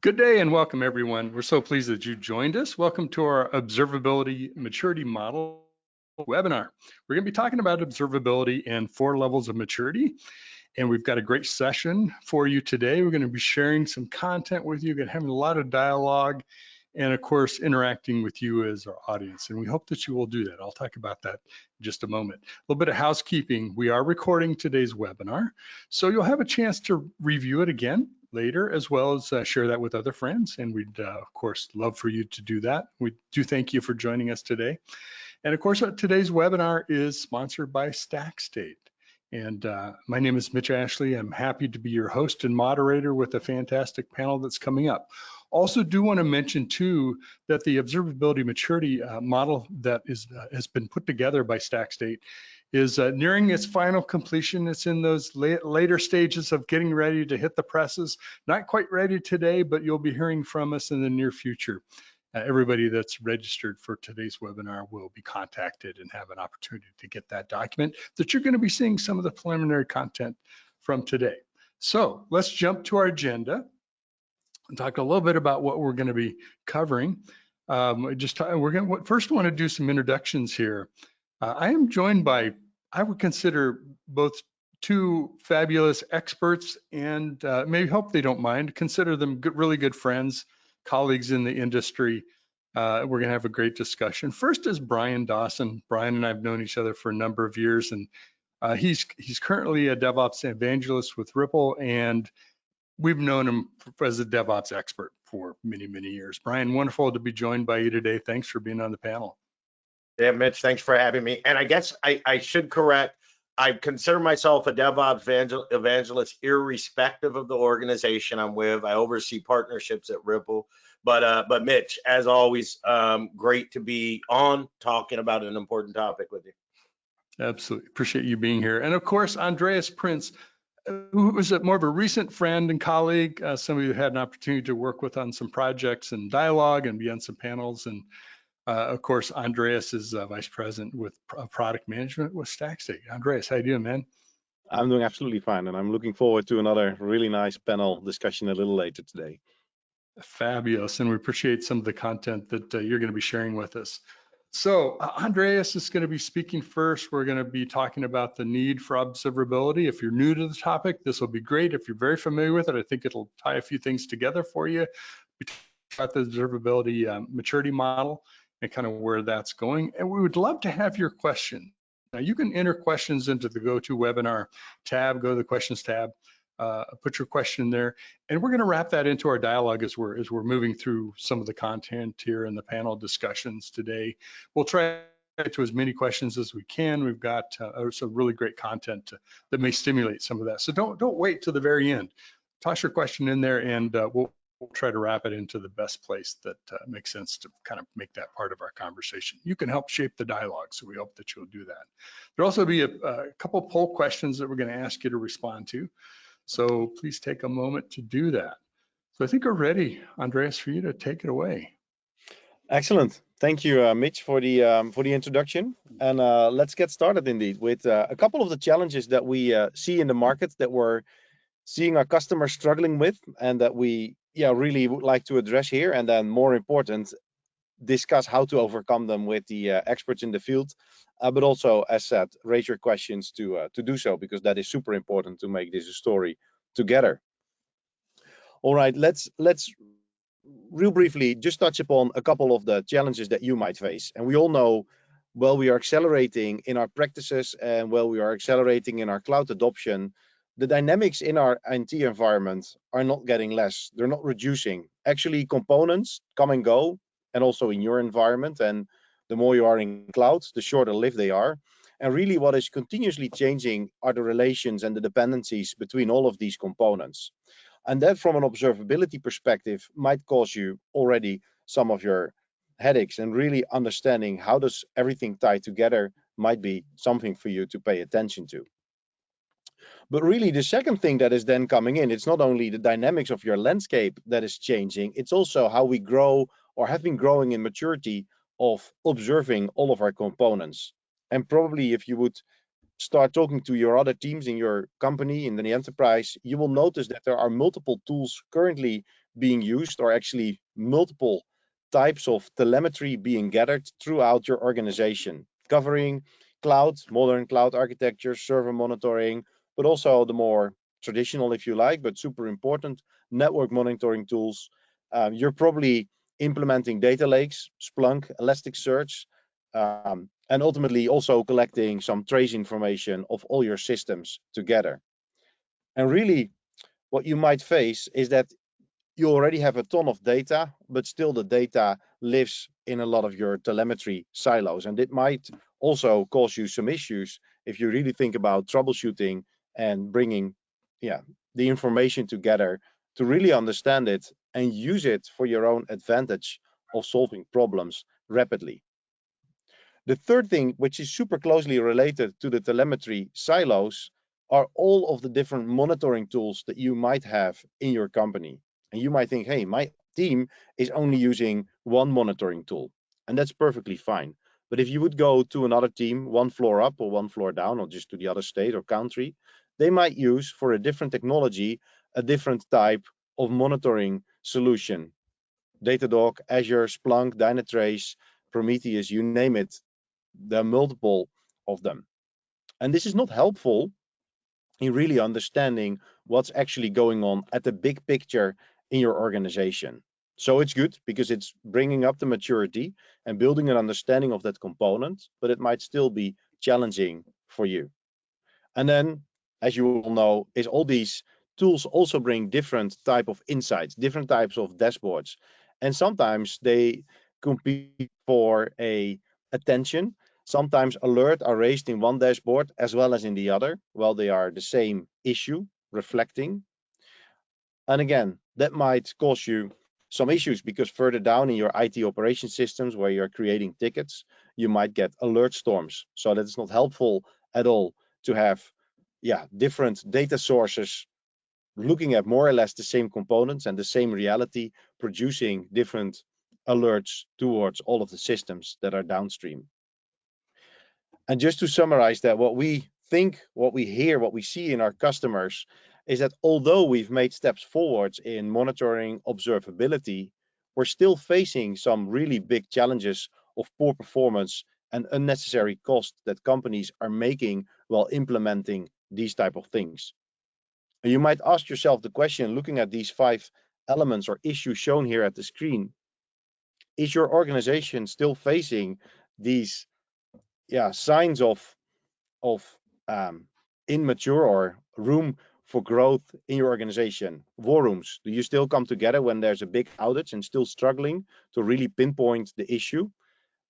Good day and welcome everyone. We're so pleased that you joined us. Welcome to our Observability Maturity Model webinar. We're going to be talking about observability and 4 levels of maturity. And we've got a great session for you today. We're going to be sharing some content with you, having a lot of dialogue, and of course, interacting with you as our audience. And we hope that you will do that. I'll talk about that in just a moment. A little bit of housekeeping. We are recording today's webinar, so you'll have a chance to review it again later, as well as share that with other friends. And we'd, of course, love for you to do that. We do thank you for joining us today. And of course, today's webinar is sponsored by StackState. And my name is Mitch Ashley. I'm happy to be your host and moderator with a fantastic panel that's coming up. Also do want to mention too that the observability maturity model that has been put together by StackState is nearing its final completion. It's in those later stages of getting ready to hit the presses. Not quite ready today, but you'll be hearing from us in the near future. Everybody that's registered for today's webinar will be contacted and have an opportunity to get that document that you're going to be seeing some of the preliminary content from today. So let's jump to our agenda and talk a little bit about what we're going to be covering. We're going to first want to do some introductions here. I am joined by, I would consider both 2 fabulous experts, and maybe hope they don't mind. Consider them really good friends, colleagues in the industry. We're going to have a great discussion. First is Brian Dawson. Brian and I have known each other for a number of years, and he's currently a DevOps evangelist with Ripple, and we've known him as a DevOps expert for many, many years. Brian, wonderful to be joined by you today. Thanks for being on the panel. Yeah, Mitch, thanks for having me. And I guess I should correct, I consider myself a DevOps evangelist irrespective of the organization I'm with. I oversee partnerships at Ripple. But Mitch, as always, great to be on talking about an important topic with you. Absolutely, appreciate you being here. And of course, Andreas Prince, who was more of a recent friend and colleague, somebody who had an opportunity to work with on some projects and dialogue and be on some panels. And of course, Andreas is Vice President with Product Management with StackState. Andreas, how you doing, man? I'm doing absolutely fine, and I'm looking forward to another really nice panel discussion a little later today. Fabulous, and we appreciate some of the content that you're going to be sharing with us. So Andreas is going to be speaking first. We're going to be talking about the need for observability. If you're new to the topic, this will be great. If you're very familiar with it, I think it'll tie a few things together for you. We talk about the observability maturity model and kind of where that's going. And we would love to have your question. Now you can enter questions into the GoToWebinar tab, go to the questions tab, put your question there, and we're going to wrap that into our dialogue as we're moving through some of the content here in the panel discussions today. We'll try to get to as many questions as we can. We've got some really great content that may stimulate some of that. So don't wait till the very end. Toss your question in there, and we'll try to wrap it into the best place that makes sense to kind of make that part of our conversation. You can help shape the dialogue, so we hope that you'll do that. There'll also be a couple poll questions that we're going to ask you to respond to. So please take a moment to do that. So I think we're ready, Andreas, for you to take it away. Excellent. Thank you, Mitch, for the introduction. And let's get started indeed with a couple of the challenges that we see in the market that we're seeing our customers struggling with, and that we really would like to address here. And then more important, discuss how to overcome them with the experts in the field. But also, as said, raise your questions to do so, because that is super important to make this a story together. All right, let's real briefly just touch upon a couple of the challenges that you might face. And we all know, while we are accelerating in our practices and while we are accelerating in our cloud adoption, the dynamics in our IT environment are not getting less. They're not reducing. Actually, components come and go, and also in your environment. And the more you are in cloud, the shorter lived they are. And really what is continuously changing are the relations and the dependencies between all of these components. And that, from an observability perspective, might cause you already some of your headaches, and really understanding how does everything tie together might be something for you to pay attention to. But really, the second thing that is then coming in, it's not only the dynamics of your landscape that is changing, it's also how we grow or have been growing in maturity of observing all of our components. And probably if you would start talking to your other teams in your company, in the enterprise, you will notice that there are multiple tools currently being used, or actually multiple types of telemetry being gathered throughout your organization, covering cloud, modern cloud architecture, server monitoring, but also the more traditional, if you like, but super important, network monitoring tools. You're probably implementing data lakes, Splunk, Elasticsearch, and ultimately also collecting some trace information of all your systems together. And really, what you might face is that you already have a ton of data, but still the data lives in a lot of your telemetry silos. And it might also cause you some issues if you really think about troubleshooting and bringing the information together to really understand it and use it for your own advantage of solving problems rapidly. The third thing, which is super closely related to the telemetry silos, are all of the different monitoring tools that you might have in your company. And you might think, hey, my team is only using one monitoring tool, and that's perfectly fine. But if you would go to another team, one floor up or one floor down, or just to the other state or country, they might use for a different technology, a different type of monitoring solution. Datadog, Azure, Splunk, Dynatrace, Prometheus, you name it. There are multiple of them. And this is not helpful in really understanding what's actually going on at the big picture in your organization. So it's good because it's bringing up the maturity and building an understanding of that component, but it might still be challenging for you. And then, as you all know, is all these tools also bring different type of insights, different types of dashboards. And sometimes they compete for attention. Sometimes alerts are raised in one dashboard as well as in the other, while they are the same issue reflecting. And again, that might cause you some issues because further down in your IT operation systems where you're creating tickets, you might get alert storms. So that is not helpful at all to have different data sources looking at more or less the same components and the same reality, producing different alerts towards all of the systems that are downstream. And just to summarize that, what we think, what we hear, what we see in our customers is that although we've made steps forwards in monitoring observability, we're still facing some really big challenges of poor performance and unnecessary cost that companies are making while implementing these type of things. And you might ask yourself the question, looking at these 5 elements or issues shown here at the screen, is your organization still facing these signs of immature or room for growth in your organization? War rooms, do you still come together when there's a big outage and still struggling to really pinpoint the issue?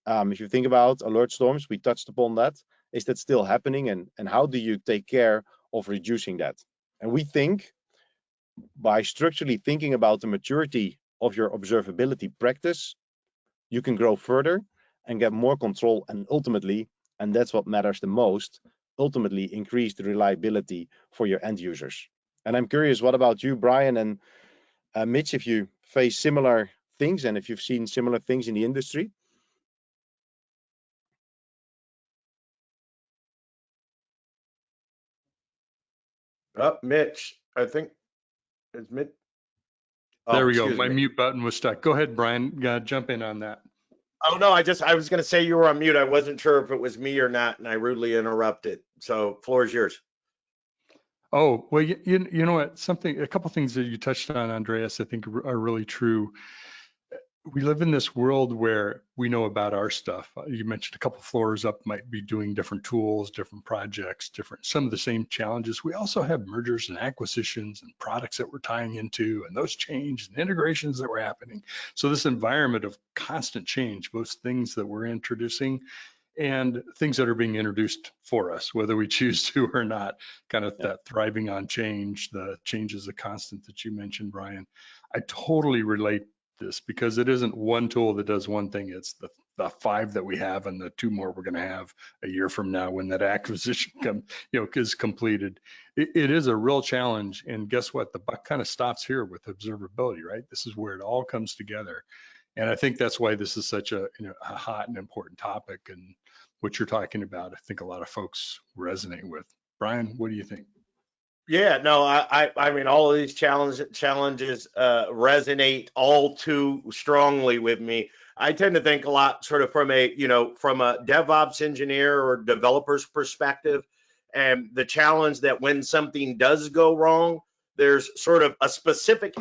If you think about alert storms, we touched upon that. Is that still happening, and how do you take care of reducing that? And we think by structurally thinking about the maturity of your observability practice, you can grow further and get more control, and ultimately, and that's what matters the most, ultimately increase the reliability for your end users. And I'm curious, what about you, Brian and Mitch, if you face similar things and if you've seen similar things in the industry? Mitch, I think it's Mitch. There we go. My mute button was stuck. Go ahead, Brian. Jump in on that. Oh no, I was going to say you were on mute. I wasn't sure if it was me or not, and I rudely interrupted. So, floor is yours. Oh, well, you know what? A couple things that you touched on, Andreas, I think are really true. We live in this world where we know about our stuff. You mentioned a couple floors up might be doing different tools, different projects, some of the same challenges. We also have mergers and acquisitions and products that we're tying into, and those change and integrations that were happening. So this environment of constant change, both things that we're introducing and things that are being introduced for us, whether we choose to or not, kind of that thriving on change. The change is a constant that you mentioned, Brian. I totally relate this because it isn't one tool that does one thing. It's the 5 that we have and the 2 more we're going to have a year from now when that acquisition is completed. It is a real challenge. And guess what? The buck kind of stops here with observability, right? This is where it all comes together. And I think that's why this is such a hot and important topic, and what you're talking about, I think a lot of folks resonate with. Brian, what do you think? Yeah, no, I mean, all of these challenges resonate all too strongly with me. I tend to think a lot sort of from a DevOps engineer or developer's perspective, and the challenge that when something does go wrong, there's sort of a specific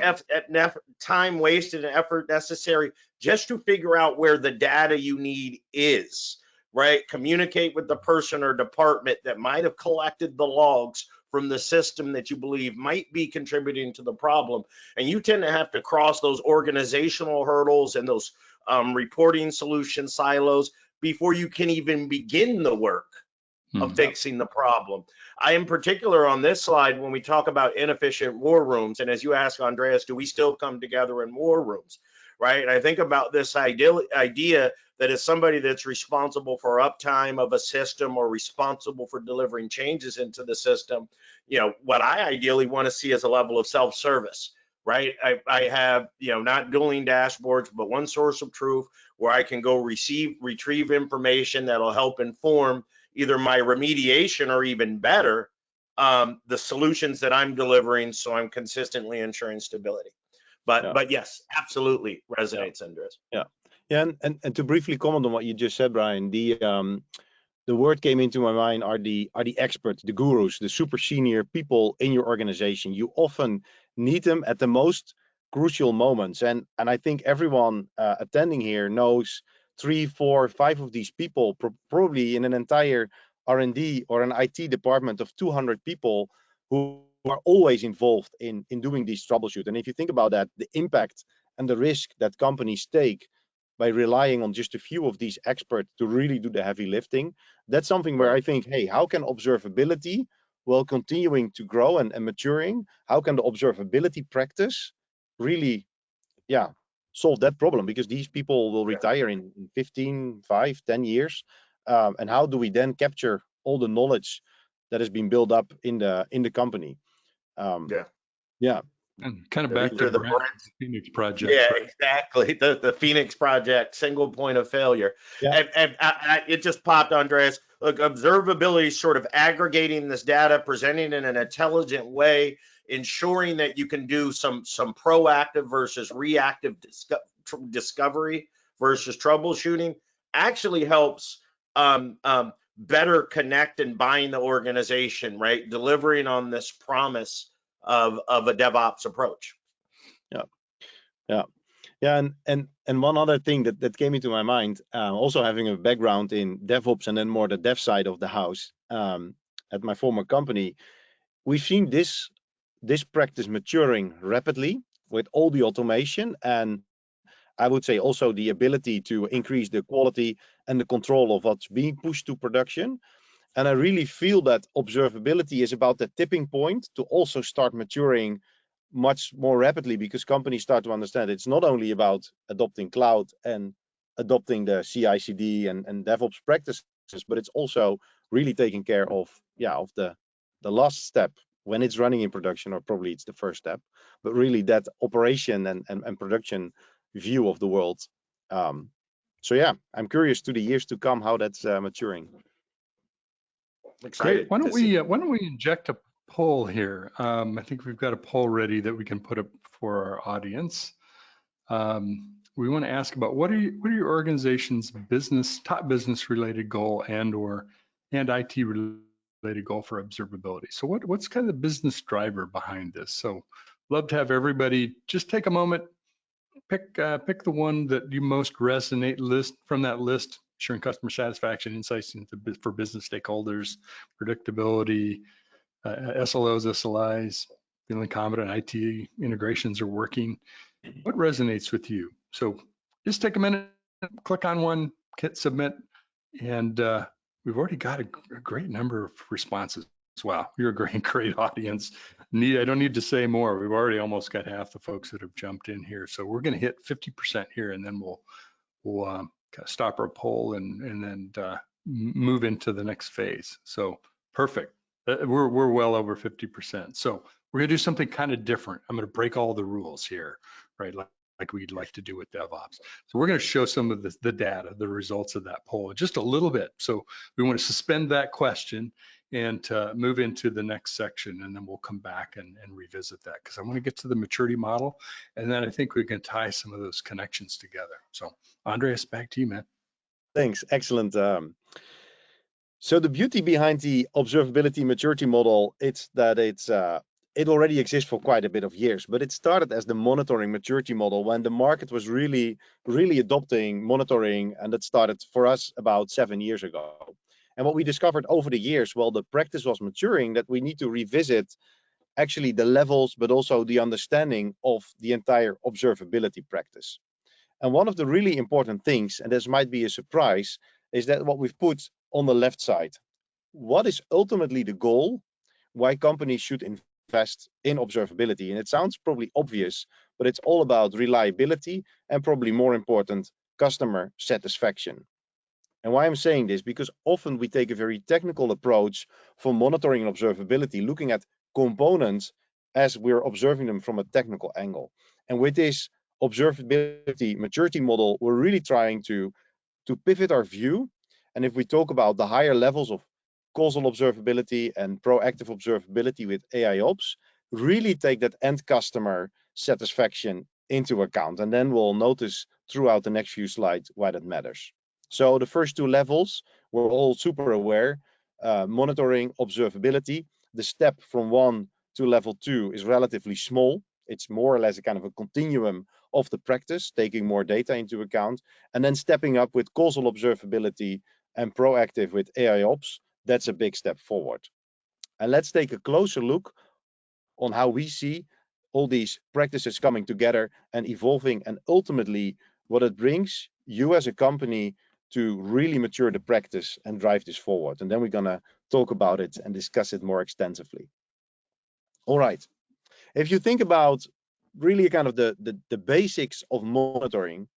time wasted and effort necessary just to figure out where the data you need is, right? Communicate with the person or department that might have collected the logs from the system that you believe might be contributing to the problem. And you tend to have to cross those organizational hurdles and those reporting solution silos before you can even begin the work of fixing the problem. I am particular on this slide when we talk about inefficient war rooms. And as you ask, Andreas, do we still come together in war rooms, right? And I think about this idea that as somebody that's responsible for uptime of a system or responsible for delivering changes into the system, what I ideally want to see is a level of self-service, right? I have, not dueling dashboards, but one source of truth where I can go retrieve information that'll help inform either my remediation or even better, the solutions that I'm delivering, so I'm consistently ensuring stability. But yes, absolutely resonates, Andres. Yeah, and to briefly comment on what you just said, Brian, the word came into my mind are the experts, the gurus, the super senior people in your organization. You often need them at the most crucial moments, and I think everyone attending here knows 3, 4, 5 of these people, probably in an entire R&D or an IT department of 200 people who are always involved in doing these troubleshoot. And if you think about that, the impact and the risk that companies take by relying on just a few of these experts to really do the heavy lifting, that's something where I think, hey, how can observability, while continuing to grow and maturing, how can the observability practice really, solve that problem? Because these people will retire in 15, 5, 10 years. And how do we then capture all the knowledge that has been built up in the company? Yeah. And kind of back to the Phoenix project. Yeah, right? exactly. The Phoenix project, single point of failure. Yeah. And it just popped, Andreas. Look, observability is sort of aggregating this data, presenting it in an intelligent way, ensuring that you can do some proactive versus reactive discovery versus troubleshooting. Actually helps better connect and bind the organization, right? Delivering on this promise of a DevOps approach. Yeah, and one other thing that came into my mind, also having a background in DevOps and then more the dev side of the house, at my former company, we've seen this practice maturing rapidly with all the automation, and I would say also the ability to increase the quality and the control of what's being pushed to production. And I really feel that observability is about the tipping point to also start maturing much more rapidly, because companies start to understand it's not only about adopting cloud and adopting the CI/CD and DevOps practices, but it's also really taking care of the last step when it's running in production, or probably it's the first step, but really that operation and production view of the world. So yeah, I'm curious to the years to come how that's maturing. Great. Why don't we inject a poll here? I think we've got a poll ready that we can put up for our audience. We want to ask about what are your organization's top business related goal and IT related goal for observability? So what's kind of the business driver behind this? So love to have everybody just take a moment, pick the one that you most resonate list from that list. Ensuring customer satisfaction, insights for business stakeholders, predictability, SLOs, SLIs, feeling confident IT integrations are working. What resonates with you? So just take a minute, click on one, hit submit, and we've already got a great number of responses. Wow, you're a great audience. I don't need to say more. We've already almost got half the folks that have jumped in here. So we're going to hit 50% here, and then we'll stop our poll and then move into the next phase. So perfect. We're well over 50%. So we're gonna do something kind of different. I'm gonna break all the rules here, right? Like we'd like to do with DevOps. So we're gonna show some of the data, the results of that poll, just a little bit. So we want to suspend that question and move into the next section, and then we'll come back and revisit that, because I want to get to the maturity model, and then I think we can tie some of those connections together. So Andreas, back to you, man. Thanks. Excellent. So the beauty behind the observability maturity model, it's that it already exists for quite a bit of years, but it started as the monitoring maturity model when the market was really adopting monitoring, and that started for us about 7 years ago. And what we discovered over the years, while the practice was maturing, that we need to revisit actually the levels, but also the understanding of the entire observability practice. And one of the really important things, and this might be a surprise, is that what we've put on the left side. What is ultimately the goal? Why companies should invest in observability? And it sounds probably obvious, but it's all about reliability and, probably more important, customer satisfaction. And why I'm saying this, because often we take a very technical approach for monitoring and observability, looking at components as we're observing them from a technical angle. And with this observability maturity model, we're really trying to pivot our view. And if we talk about the higher levels of causal observability and proactive observability with AIOps, really take that end customer satisfaction into account. And then we'll notice throughout the next few slides why that matters. So the first two levels, we're all super aware, monitoring, observability. The step from 1 to level 2 is relatively small. It's more or less a kind of a continuum of the practice, taking more data into account, and then stepping up with causal observability and proactive with AIOps. That's a big step forward. And let's take a closer look on how we see all these practices coming together and evolving, and ultimately what it brings you as a company to really mature the practice and drive this forward. And then we're gonna talk about it and discuss it more extensively. All right. If you think about really kind of the basics of monitoring,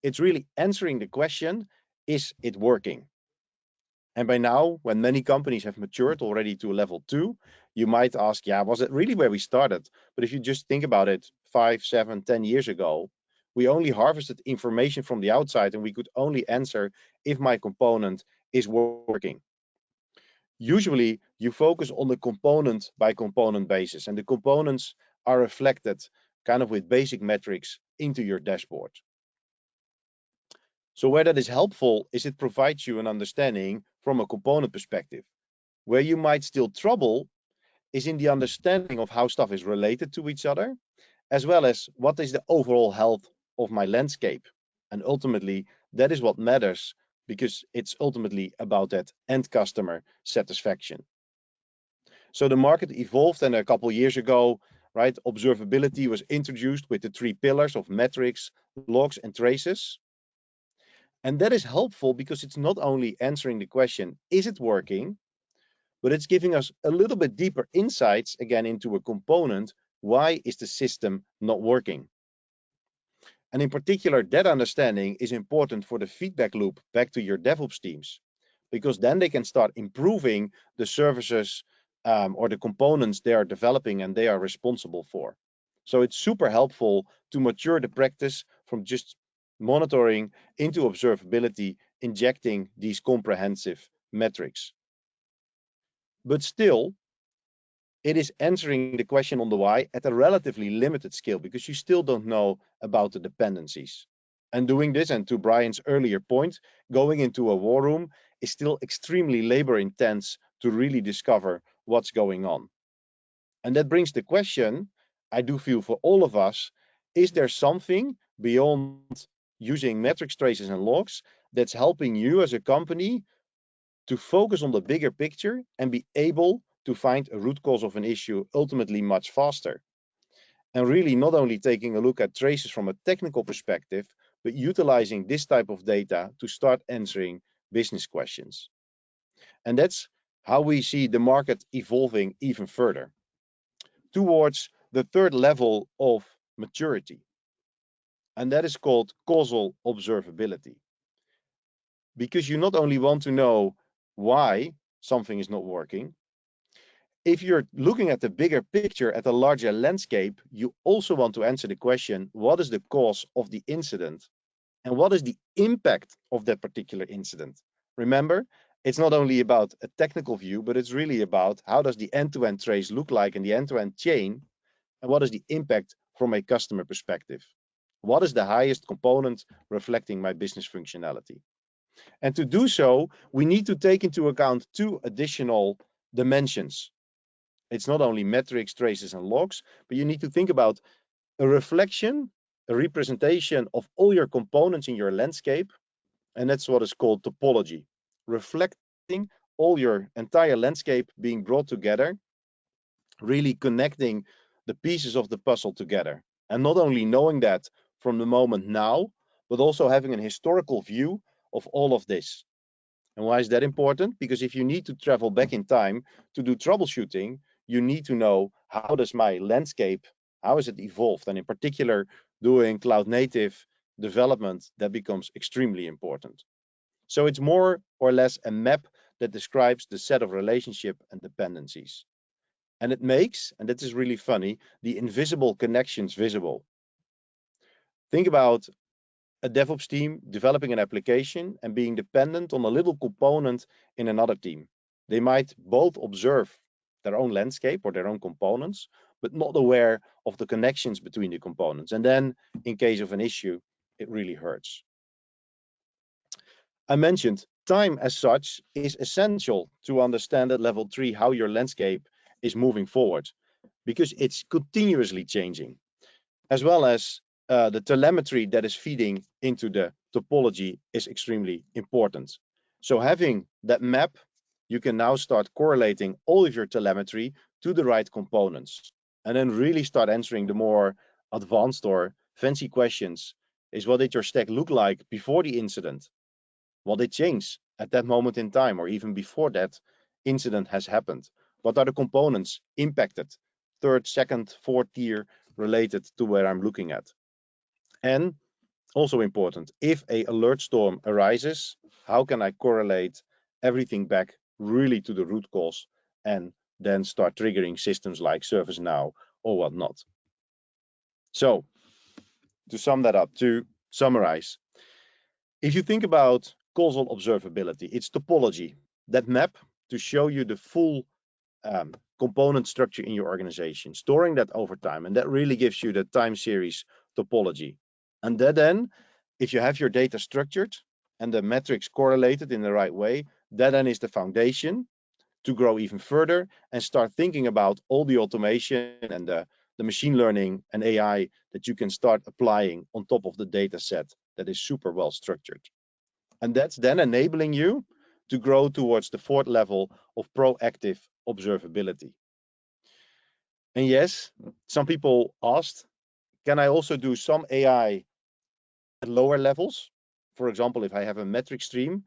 it's really answering the question, is it working? And by now, when many companies have matured already to level 2, you might ask, yeah, was it really where we started? But if you just think about it, 5, 7, 10 years ago, we only harvested information from the outside, and we could only answer if my component is working. Usually, you focus on the component by component basis, and the components are reflected kind of with basic metrics into your dashboard. So where that is helpful is it provides you an understanding from a component perspective. Where you might still trouble is in the understanding of how stuff is related to each other, as well as what is the overall health of my landscape. And ultimately, that is what matters, because it's ultimately about that end customer satisfaction. So the market evolved, and a couple of years ago, right, observability was introduced with the 3 pillars of metrics, logs, and traces. And that is helpful because it's not only answering the question, is it working? But it's giving us a little bit deeper insights again into a component. Why is the system not working? And in particular, that understanding is important for the feedback loop back to your DevOps teams, because then they can start improving the services or the components they are developing and they are responsible for. So it's super helpful to mature the practice from just monitoring into observability, injecting these comprehensive metrics. But still, it is answering the question on the why at a relatively limited scale, because you still don't know about the dependencies. And doing this, and to Brian's earlier point, going into a war room is still extremely labor intense to really discover what's going on. And that brings the question, I do feel for all of us, is there something beyond using metrics, traces, and logs that's helping you as a company to focus on the bigger picture and be able to find a root cause of an issue ultimately much faster? And really not only taking a look at traces from a technical perspective, but utilizing this type of data to start answering business questions. And that's how we see the market evolving even further towards the third level of maturity. And that is called causal observability. Because you not only want to know why something is not working, if you're looking at the bigger picture, at a larger landscape, you also want to answer the question, what is the cause of the incident? And what is the impact of that particular incident? Remember, it's not only about a technical view, but it's really about how does the end-to-end trace look like in the end-to-end chain, and what is the impact from a customer perspective? What is the highest component reflecting my business functionality? And to do so, we need to take into account two additional dimensions. It's not only metrics, traces, and logs, but you need to think about a reflection, a representation of all your components in your landscape, and that's what is called topology, reflecting all your entire landscape being brought together, really connecting the pieces of the puzzle together. And not only knowing that from the moment now, but also having an historical view of all of this. And why is that important? Because if you need to travel back in time to do troubleshooting, you need to know how does my landscape, how is it evolved? And in particular, doing cloud native development, that becomes extremely important. So it's more or less a map that describes the set of relationship and dependencies. And it makes, and that is really funny, the invisible connections visible. Think about a DevOps team developing an application and being dependent on a little component in another team. They might both observe their own landscape or their own components, but not aware of the connections between the components. And then in case of an issue, it really hurts. I mentioned time as such is essential to understand at level 3 how your landscape is moving forward, because it's continuously changing, as well as the telemetry that is feeding into the topology is extremely important. So having that map, you can now start correlating all of your telemetry to the right components, and then really start answering the more advanced or fancy questions. Is what did your stack look like before the incident? What did change at that moment in time, or even before that incident has happened? What are the components impacted, third, second, fourth tier, related to where I'm looking at? And also important, if a alert storm arises, how can I correlate everything back really to the root cause and then start triggering systems like ServiceNow or whatnot? So to sum that up, to summarize, if you think about causal observability, it's topology, that map to show you the full component structure in your organization, storing that over time, and that really gives you the time series topology. And that then, if you have your data structured and the metrics correlated in the right way, that then is the foundation to grow even further and start thinking about all the automation and the machine learning and AI that you can start applying on top of the data set that is super well structured. And that's then enabling you to grow towards the fourth level of proactive observability. And yes, some people asked, can I also do some AI at lower levels? For example, if I have a metric stream,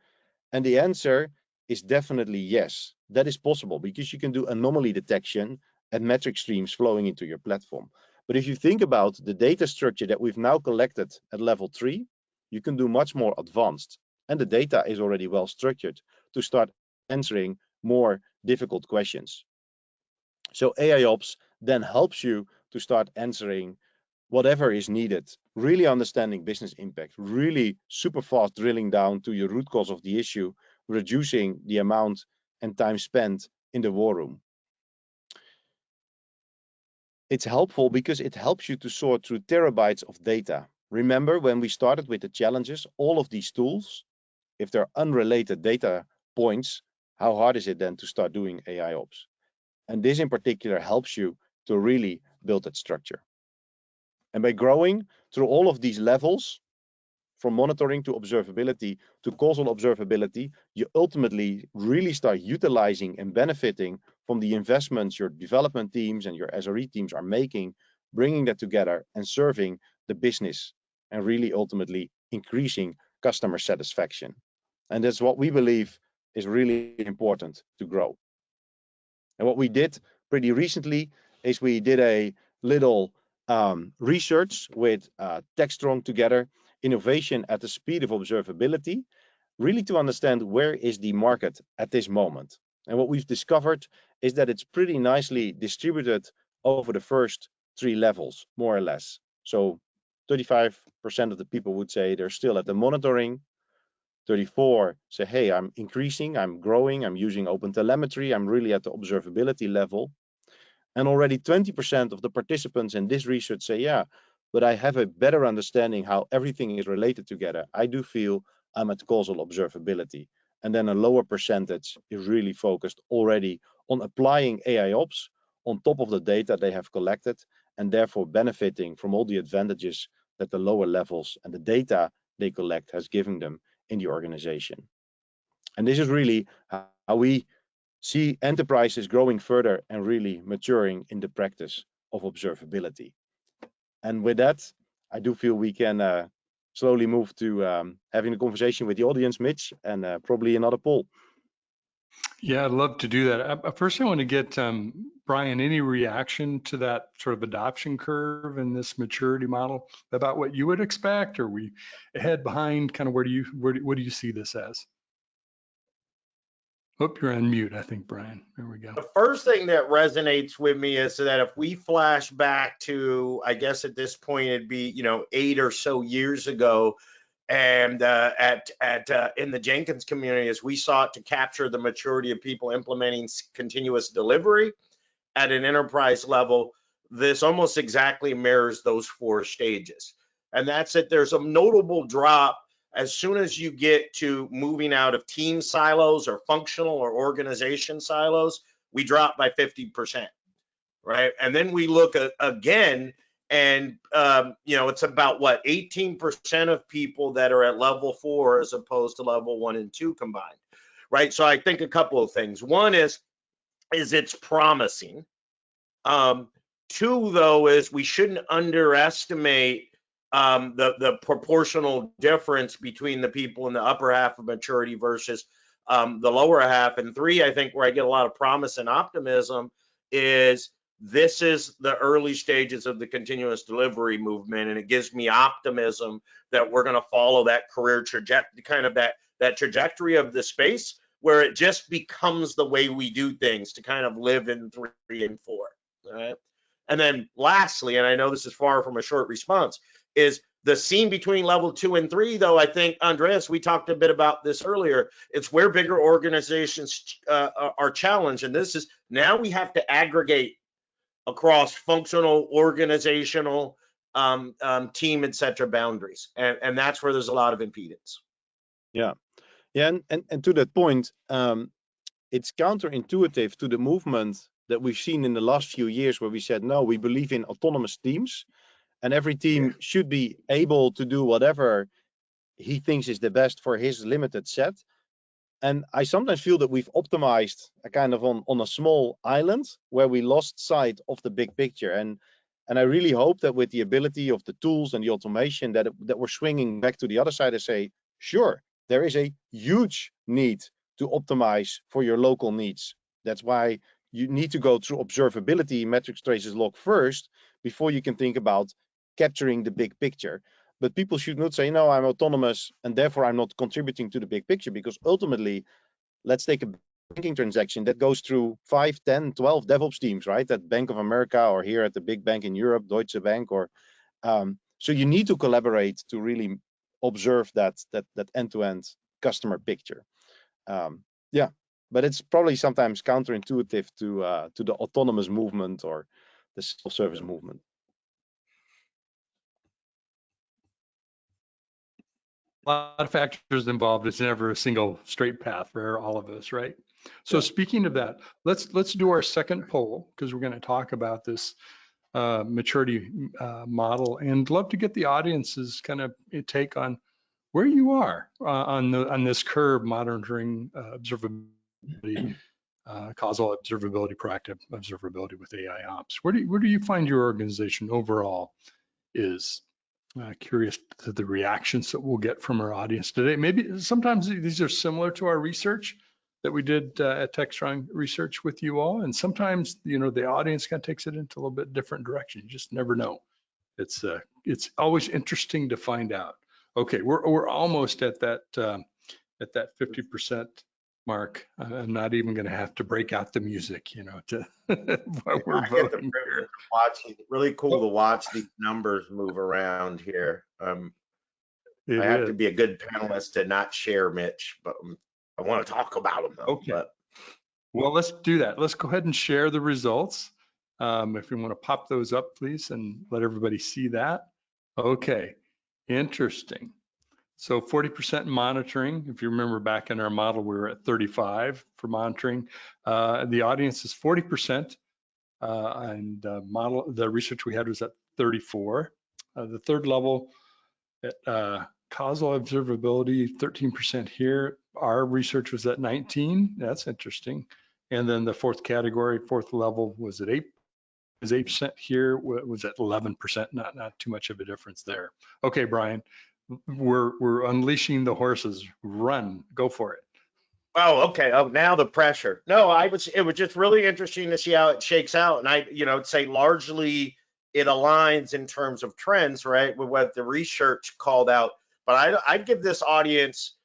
and the answer is definitely yes. That is possible because you can do anomaly detection and metric streams flowing into your platform. But if you think about the data structure that we've now collected at level 3, you can do much more advanced. And the data is already well structured to start answering more difficult questions. So AIOps then helps you to start answering whatever is needed, really understanding business impact, really super fast drilling down to your root cause of the issue, reducing the amount and time spent in the war room. It's helpful because it helps you to sort through terabytes of data. Remember when we started with the challenges, all of these tools, if they're unrelated data points, how hard is it then to start doing AIOps? And this in particular helps you to really build that structure. And by growing through all of these levels, from monitoring to observability to causal observability, you ultimately really start utilizing and benefiting from the investments your development teams and your SRE teams are making, bringing that together and serving the business and really ultimately increasing customer satisfaction. And that's what we believe is really important to grow. And what we did pretty recently is we did a little research with TechStrong together, innovation at the speed of observability, really to understand where is the market at this moment. And what we've discovered is that it's pretty nicely distributed over the first 3 levels, more or less. So 35% of the people would say they're still at the monitoring, 34 say, hey, I'm increasing, I'm growing, I'm using OpenTelemetry, I'm really at the observability level. And already 20% of the participants in this research say, yeah, but I have a better understanding how everything is related together. I do feel I'm at causal observability. And then a lower percentage is really focused already on applying AIOps on top of the data they have collected, and therefore benefiting from all the advantages that the lower levels and the data they collect has given them in the organization. And this is really how we see enterprises growing further and really maturing in the practice of observability. And with that, I do feel we can slowly move to having a conversation with the audience, Mitch, and probably another poll. Yeah, I'd love to do that. First, I want to get Brian, any reaction to that sort of adoption curve in this maturity model about what you would expect? Are we ahead, behind? Kind of what do you see this as? Hope you're on mute, I think, Brian. There we go. The first thing that resonates with me is that if we flash back to, I guess at this point it'd be 8 or so years ago, and in the Jenkins community, as we sought to capture the maturity of people implementing continuous delivery at an enterprise level, this almost exactly mirrors those 4 stages. And that's it. There's a notable drop as soon as you get to moving out of team silos or functional or organization silos. We drop by 50%, right? And then we look at, again, and it's about what, 18% of people that are at level 4 as opposed to level 1 and 2 combined, right? So I think a couple of things. One is it's promising. 2, though, is we shouldn't underestimate the proportional difference between the people in the upper half of maturity versus the lower half. And 3, I think where I get a lot of promise and optimism is this is the early stages of the continuous delivery movement, and it gives me optimism that we're going to follow that career trajectory, kind of that trajectory of the space where it just becomes the way we do things to kind of live in 3 and 4. All right. And then lastly, and I know this is far from a short response, is the seam between level 2 and 3, though. I think, Andreas, we talked a bit about this earlier. It's where bigger organizations are challenged. And this is, now we have to aggregate across functional, organizational, team, et cetera, boundaries. And that's where there's a lot of impedance. Yeah. Yeah. And to that point, it's counterintuitive to the movement that we've seen in the last few years, where we said, no, we believe in autonomous teams, and every team should be able to do whatever he thinks is the best for his limited set. And I sometimes feel that we've optimized a kind of on a small island where we lost sight of the big picture. And I really hope that with the ability of the tools and the automation that we're swinging back to the other side and say, sure, there is a huge need to optimize for your local needs. That's why you need to go through observability metrics traces log first before you can think about capturing the big picture. But people should not say, no, I'm autonomous and therefore I'm not contributing to the big picture, because ultimately, let's take a banking transaction that goes through 5, 10, 12 DevOps teams, right? At Bank of America, or here at the big bank in Europe, Deutsche Bank, or so you need to collaborate to really observe that end-to-end customer picture. Yeah, but it's probably sometimes counterintuitive to the autonomous movement or the self-service movement. A lot of factors involved. It's never a single straight path for all of us, right? So speaking of that, let's do our second poll, because we're going to talk about this maturity model, and love to get the audience's kind of take on where you are on this curve, monitoring observability, causal observability, proactive observability with AIOps. Where do you find your organization overall is? Curious to the reactions that we'll get from our audience today. Maybe sometimes these are similar to our research that we did at TechStrong research with you all, and sometimes the audience kind of takes it into a little bit different direction. You just never know. It's always interesting to find out. Okay, we're almost at that 50% mark. I'm not even going to have to break out the music, to while we're voting here. Really cool to watch these numbers move around here. I have to is. be a good panelist to not share, Mitch, but I want to talk about them though. Okay. But Well, let's do that. Let's go ahead and share the results. If you want to pop those up, please, and let everybody see that. Okay, interesting. So 40% monitoring. If you remember back in our model, we were at 35 for monitoring. The audience is 40%, and the research we had was at 34. The third level, Causal Observability, 13% here. Our research was at 19. That's interesting. And then the fourth category, fourth level, was at 8% here, was at 11%. Not too much of a difference there. Okay, Brian, we're unleashing the horses. Run, go for it. oh, okay. Oh, now the pressure. No, it was just really interesting to see how it shakes out. And I'd say largely it aligns in terms of trends, right, with what the research called out. But I'd give this audience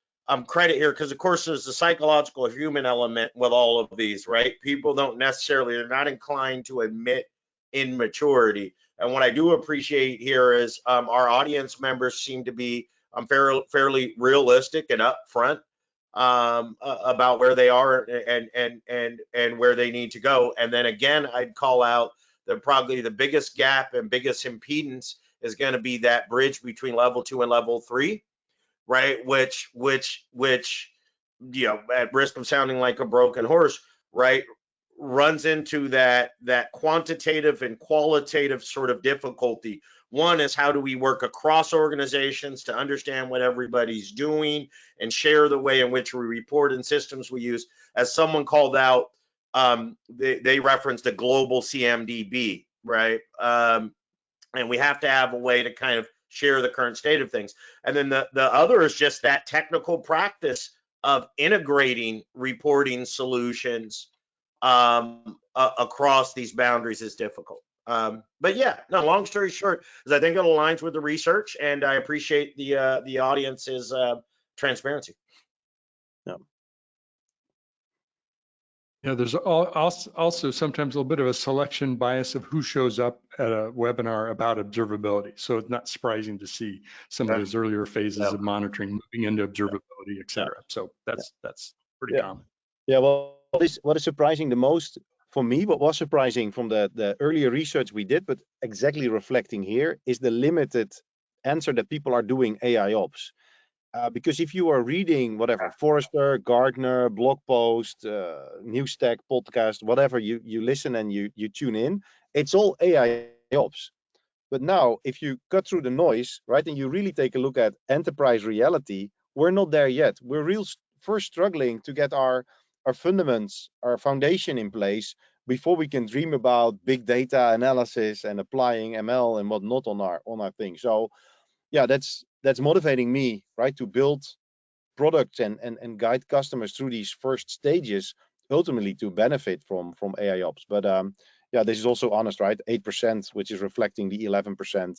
credit here because, of course, there's the psychological human element with all of these, right? People they're not inclined to admit immaturity. And what I do appreciate here is our audience members seem to be fairly realistic and upfront about where they are and where they need to go. And then again, I'd call out that probably the biggest gap and biggest impedance is going to be that bridge between level 2 and level 3, right? Which at risk of sounding like a broken horse, right, runs into that quantitative and qualitative sort of difficulty. One is, how do we work across organizations to understand what everybody's doing and share the way in which we report and systems we use? As someone called out, they referenced a global CMDB, right? And we have to have a way to kind of share the current state of things. And then the other is just that technical practice of integrating reporting solutions across these boundaries is difficult. But yeah, no, long story short, is I think it aligns with the research, and I appreciate the audience's transparency. Yeah, there's also sometimes a little bit of a selection bias of who shows up at a webinar about observability. So it's not surprising to see some of those earlier phases of monitoring moving into observability, et cetera. So that's pretty common. Yeah, well, what is surprising the most for me, what was surprising from the earlier research we did, but exactly reflecting here, is the limited answer that people are doing AIOps. Because if you are reading whatever, Forrester, Gartner, blog post, Newsstack, podcast, whatever you listen and you tune in, it's all AIOps. But now, if you cut through the noise, right, and you really take a look at enterprise reality, we're not there yet. We're first struggling to get our fundaments, our foundation in place before we can dream about big data analysis and applying ML and whatnot on our thing. So yeah, that's motivating me, right, to build products and guide customers through these first stages, ultimately to benefit from AIOps. But yeah, this is also honest, right? 8%, which is reflecting the 11%.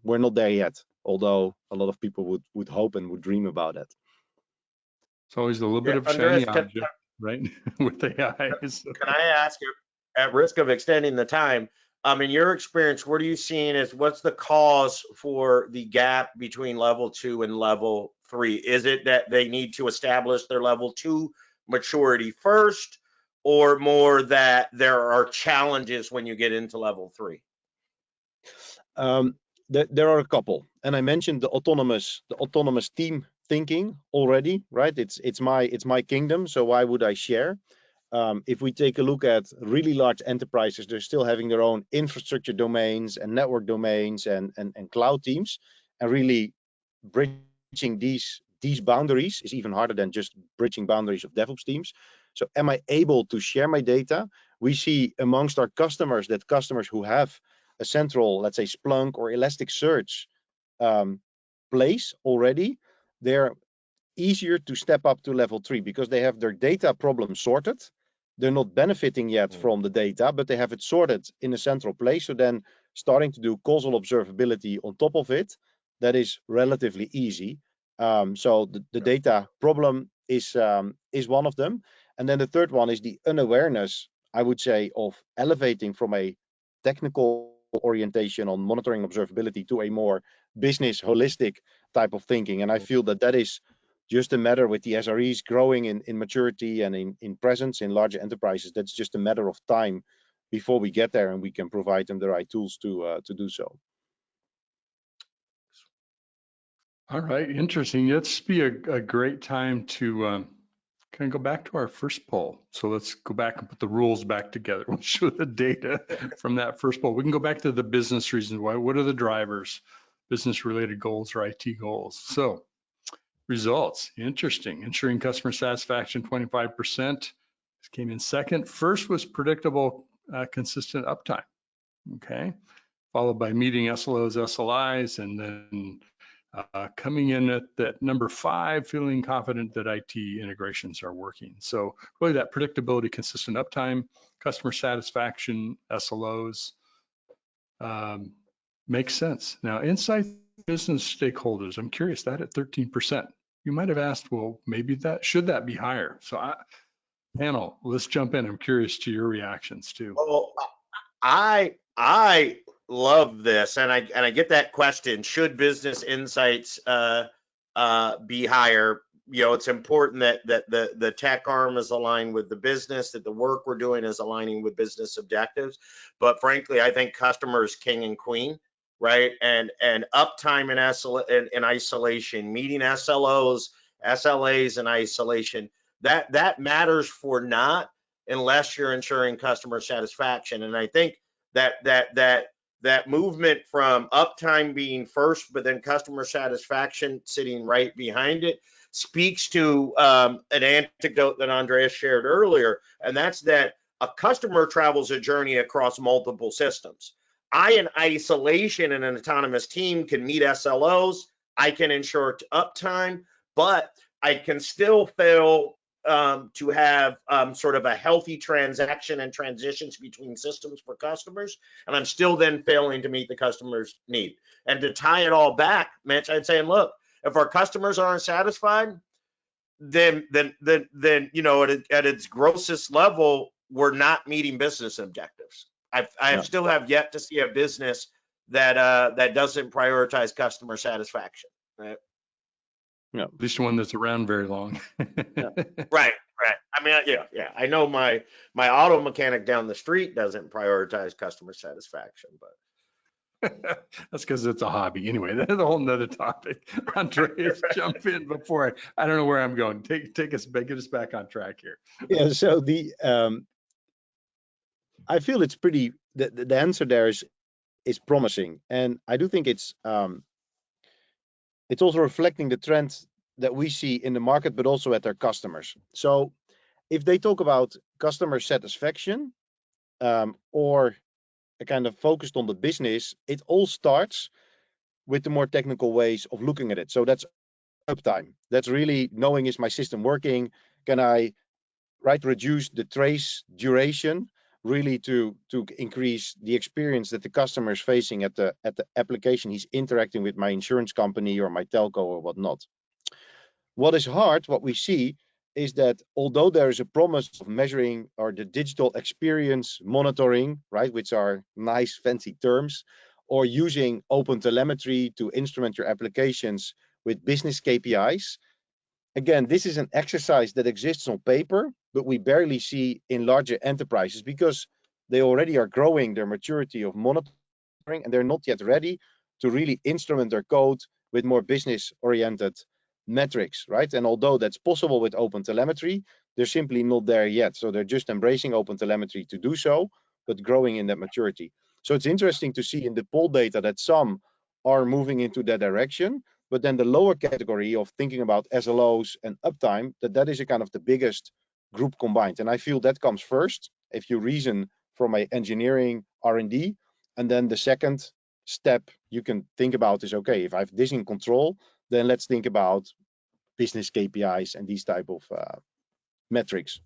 We're not there yet, although a lot of people would hope and would dream about it. It's always a little bit of shiny object, right? With AI. Can I ask you, at risk of extending the time, in your experience, what are you seeing as what's the cause for the gap between level 2 and level 3? Is it that they need to establish their level 2 maturity first, or more that there are challenges when you get into level 3? There are a couple, and I mentioned the autonomous team thinking already, right? It's my kingdom, so why would I share? If we take a look at really large enterprises, they're still having their own infrastructure domains and network domains and cloud teams, and really bridging these boundaries is even harder than just bridging boundaries of DevOps teams. So am I able to share my data? We see amongst our customers that customers who have a central, let's say Splunk or Elasticsearch place already, they're easier to step up to level 3 because they have their data problem sorted. They're not benefiting yet from the data, but they have it sorted in a central place. So then starting to do causal observability on top of it, that is relatively easy. So the data problem is one of them. And then the third one is the unawareness, I would say, of elevating from a technical orientation on monitoring observability to a more business holistic type of thinking. And I feel that that is just a matter with the SREs growing in maturity and in presence in larger enterprises. That's just a matter of time before we get there and we can provide them the right tools to do so. All right, interesting. Let's be a great time to kind of go back to our first poll. So let's go back and put the rules back together. We'll show the data from that first poll. We can go back to the business reasons why. What are the drivers? Business related goals or IT goals. So results, interesting. Ensuring customer satisfaction, 25%. This came in second. First was predictable, consistent uptime. Okay, followed by meeting SLOs, SLIs, and then coming in at that number 5, feeling confident that IT integrations are working. So really that predictability, consistent uptime, customer satisfaction, SLOs, makes sense. Now, insight business stakeholders, I'm curious, that at 13%. You might have asked, well, maybe should that be higher? So panel, let's jump in. I'm curious to your reactions too. Well, I love this, and I get that question. Should business insights be higher? You know, it's important that the tech arm is aligned with the business, that the work we're doing is aligning with business objectives. But frankly, I think customer is king and queen, right? And uptime in isolation, meeting SLOs, SLAs in isolation, that matters for not unless you're ensuring customer satisfaction. And I think that movement from uptime being first, but then customer satisfaction sitting right behind it, speaks to an anecdote that Andreas shared earlier, and that's that a customer travels a journey across multiple systems. I, in isolation in an autonomous team, can meet SLOs, I can ensure uptime, but I can still fail to have sort of a healthy transaction and transitions between systems for customers, and I'm still then failing to meet the customer's need. And to tie it all back, Mitch, I'd say, look, if our customers aren't satisfied, then you know, at its grossest level, we're not meeting business objectives. I still have yet to see a business that doesn't prioritize customer satisfaction, right? Yeah, at least one that's around very long. Yeah. Right. I mean, yeah. I know my auto mechanic down the street doesn't prioritize customer satisfaction, but that's because it's a hobby. Anyway, that's a whole nother topic. Andreas, jump in before I don't know where I'm going. Take us back, get us back on track here. Yeah. So I feel it's pretty. The answer there is promising, and I do think it's also reflecting the trends that we see in the market, but also at their customers. So if they talk about customer satisfaction or a kind of focused on the business, it all starts with the more technical ways of looking at it. So that's uptime. That's really knowing, is my system working? Can I reduce the trace duration, really to increase the experience that the customer is facing at the application he's interacting with, my insurance company or my telco or whatnot. What is hard, what we see, is that although there is a promise of measuring or the digital experience monitoring, right, which are nice fancy terms, or using open telemetry to instrument your applications with business KPIs, again, this is an exercise that exists on paper, but we barely see in larger enterprises because they already are growing their maturity of monitoring and they're not yet ready to really instrument their code with more business-oriented metrics, right? And although that's possible with open telemetry, they're simply not there yet. So they're just embracing open telemetry to do so, but growing in that maturity. So it's interesting to see in the poll data that some are moving into that direction, but then the lower category of thinking about SLOs and uptime, that is a kind of the biggest group combined. And I feel that comes first if you reason from a engineering R&D, and then the second step you can think about is, okay, if I have this in control, then let's think about business KPIs and these type of metrics.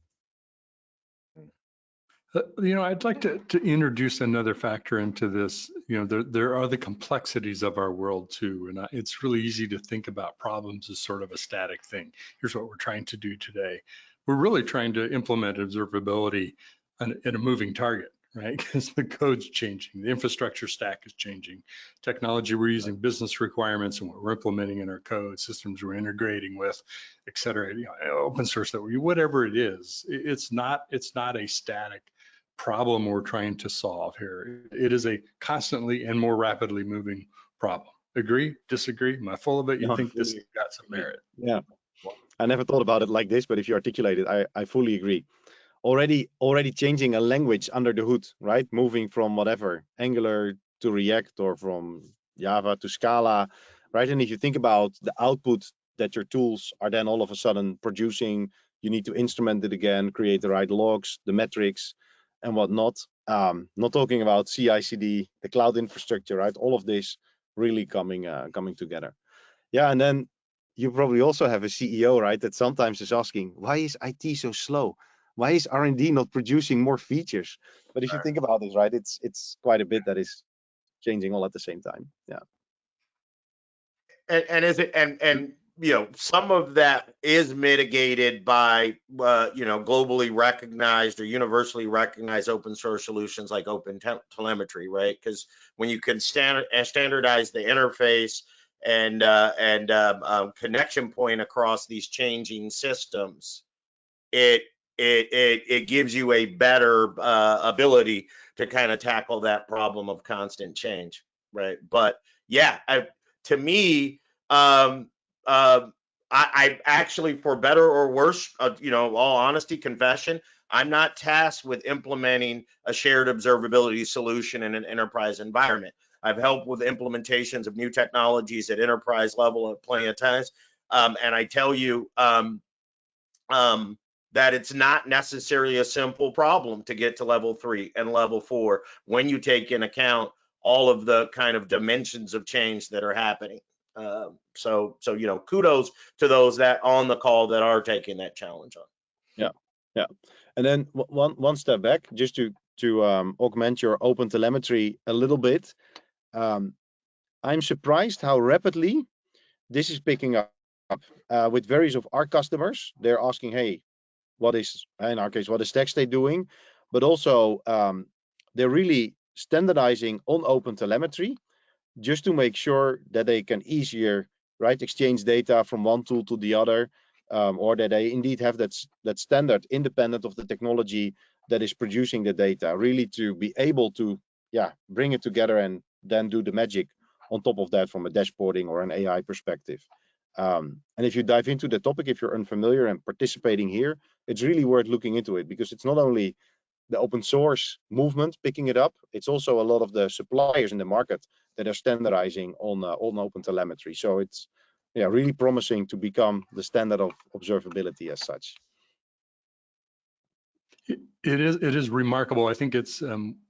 You know, I'd like to introduce another factor into this. You know, there are the complexities of our world too, and it's really easy to think about problems as sort of a static thing. Here's what we're trying to do today. We're really trying to implement observability in a moving target, right? Because the code's changing, the infrastructure stack is changing, technology we're using, business requirements, and what we're implementing in our code, systems we're integrating with, et cetera, open source that we, whatever it is, it's not a static problem we're trying to solve here. It is a constantly and more rapidly moving problem. Agree? Disagree? Am I full of it? You No, think this has got some merit? yeah. I never thought about it like this, but if you articulate it, I fully agree. Already changing a language under the hood, right? Moving from whatever, Angular to React, or from Java to Scala, right? And if you think about the output that your tools are then all of a sudden producing, you need to instrument it again, create the right logs, the metrics, and whatnot. Not talking about CI/CD, the cloud infrastructure, right? All of this really coming together. Yeah, and then you probably also have a CEO, right, that sometimes is asking, why is IT so slow? Why is R&D not producing more features? But if you think about this, right, it's quite a bit that is changing all at the same time. Yeah. And is it and you know, some of that is mitigated by globally recognized or universally recognized open source solutions like telemetry, right? Because when you can standardize the interface and connection point across these changing systems, it gives you a better ability to kind of tackle that problem of constant change, right? But yeah, to me, I actually, for better or worse, all honesty, confession, I'm not tasked with implementing a shared observability solution in an enterprise environment. I've helped with implementations of new technologies at enterprise level plenty of times, and I tell you that it's not necessarily a simple problem to get to level 3 and level 4 when you take in account all of the kind of dimensions of change that are happening. So kudos to those that on the call that are taking that challenge on. Yeah. And then one step back, just to augment your open telemetry a little bit. I'm surprised how rapidly this is picking up with various of our customers. They're asking, hey, what is, in our case, what is TechState doing? But also, they're really standardizing on open telemetry just to make sure that they can easier, right, exchange data from one tool to the other, or that they indeed have that standard independent of the technology that is producing the data, really to be able to, bring it together and then do the magic on top of that from a dashboarding or an AI perspective. And if you dive into the topic, if you're unfamiliar and participating here, it's really worth looking into it, because it's not only the open source movement picking it up, it's also a lot of the suppliers in the market that are standardizing on open telemetry. So it's really promising to become the standard of observability as such. It is remarkable. I think it's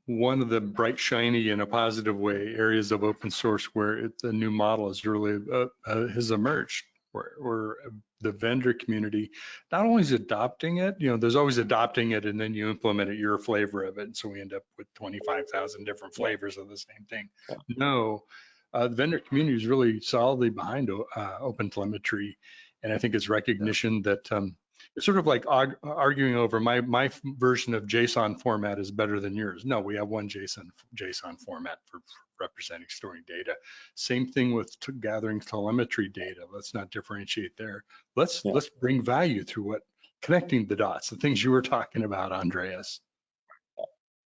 one of the bright, shiny, in a positive way, areas of open source where the new model has really has emerged, where the vendor community not only is adopting it, there's always adopting it and then you implement it, your flavor of it. And so we end up with 25,000 different flavors of the same thing. No, the vendor community is really solidly behind open telemetry. And I think it's recognition that it's sort of like arguing over my version of JSON format is better than yours. No, we have one JSON format for representing, storing data. Same thing with gathering telemetry data. Let's not differentiate there. Let's bring value through connecting the dots, the things you were talking about, Andreas.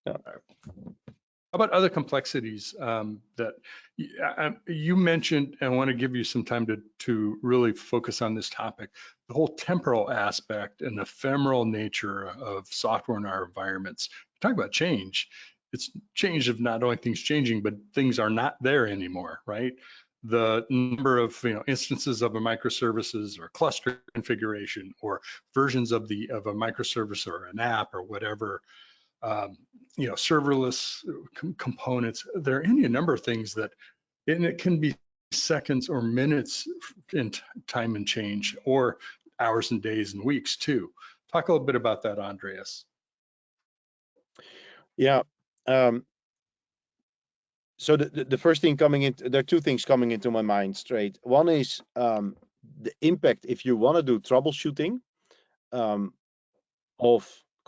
How about other complexities that you mentioned? And I want to give you some time to really focus on this topic. The whole temporal aspect and ephemeral nature of software in our environments. Talk about change. It's change of not only things changing, but things are not there anymore, right? The number of instances of a microservices or cluster configuration or versions of a microservice or an app or whatever. Serverless components. There are any number of things and it can be seconds or minutes in time and change, or hours and days and weeks too. Talk a little bit about that, Andreas. Yeah. So the first thing coming in, there are two things coming into my mind straight. One is the impact if you want to do troubleshooting of